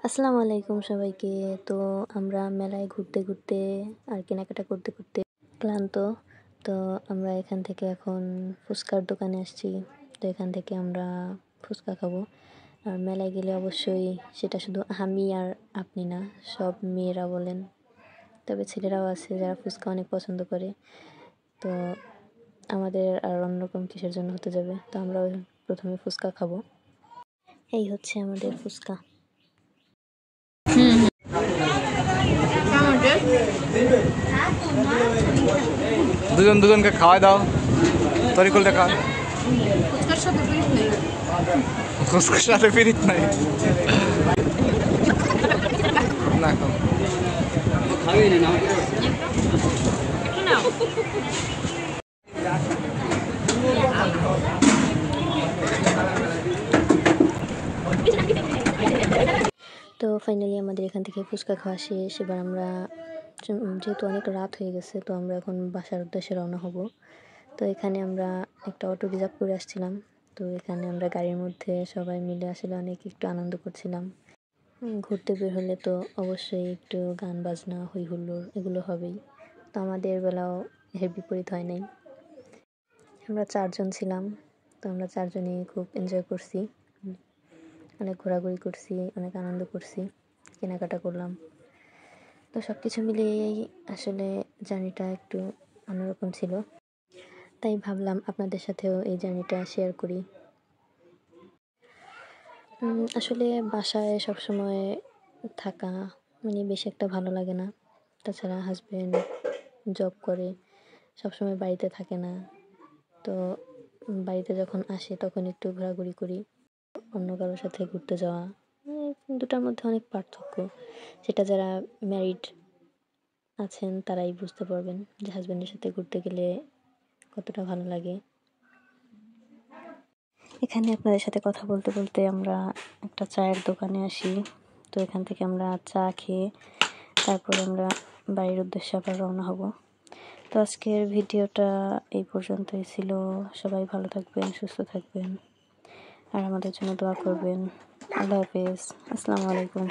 আসসালামু আলাইকুম সবাইকে। তো আমরা মেলায় ঘুরতে ঘুরতে আর কেনাকাটা করতে করতে ক্লান্ত। তো আমরা এখান থেকে এখন ফুচকার দোকানে আসছি। তো এখান থেকে আমরা ফুচকা খাবো। আর মেলায় গেলে অবশ্যই সেটা শুধু আমি আর আপনি না, সব মেয়েরা বলেন, তবে ছেলেরাও আছে যারা ফুচকা অনেক পছন্দ করে। তো আমাদের আর অন্যরকম কিসের জন্য হতে যাবে, তো আমরা প্রথমে ফুচকা খাবো। এই হচ্ছে আমাদের ফুচকা। দুজন দুজনকে খাওয়াই দাও। তরিকুলটা খা। ফুচকার সাথে ফিরিত নাই না খাও। তো ফাইনালি আমাদের এখান থেকে ফুচকা খাওয়া শেষ। এবার আমরা যেহেতু অনেক রাত হয়ে গেছে, তো আমরা এখন বাসার উদ্দেশ্যে রওনা হব। তো এখানে আমরা একটা অটো রিজার্ভ করে আসছিলাম। তো এখানে আমরা গাড়ির মধ্যে সবাই মিলে আসলে অনেক একটু আনন্দ করছিলাম। ঘুরতে বের হলে তো অবশ্যই একটু গান বাজনা হই হুল্লোড় এগুলো হবেই। তো আমাদের বেলাও এর বিপরীত হয় নাই। আমরা 4 জন ছিলাম। তো আমরা 4 জনই খুব এনজয় করছি, অনেক ঘোরাঘুরি করছি, অনেক আনন্দ করছি, কেনাকাটা করলাম। তো সব কিছু মিলিয়েই আসলে জার্নিটা একটু অন্যরকম ছিল। তাই ভাবলাম আপনাদের সাথেও এই জার্নিটা শেয়ার করি। আসলে বাসায় সবসময় থাকা বেশি একটা ভালো লাগে না। তাছাড়া হাজব্যান্ড জব করে, সবসময় বাড়িতে থাকে না। তো বাড়িতে যখন আসে তখন একটু ঘোরাঘুরি করি। অন্য কারোর সাথে ঘুরতে যাওয়া, দুটার মধ্যে অনেক পার্থক্য। সেটা যারা ম্যারিড আছেন তারাই বুঝতে পারবেন যে হাজব্যান্ডের সাথে ঘুরতে গেলে কতটা ভালো লাগে। এখানে আপনাদের সাথে কথা বলতে বলতে আমরা একটা চায়ের দোকানে আসি। তো এখান থেকে আমরা চা খেয়ে তারপরে আমরা বাড়ির উদ্দেশ্যে আবার রওনা হব। তো আজকের ভিডিওটা এই পর্যন্তই ছিল। সবাই ভালো থাকবেন, সুস্থ থাকবেন, আর আমাদের জন্য দোয়া করবেন। আল্লাহ হাফেজ। আসসালামু আলাইকুম।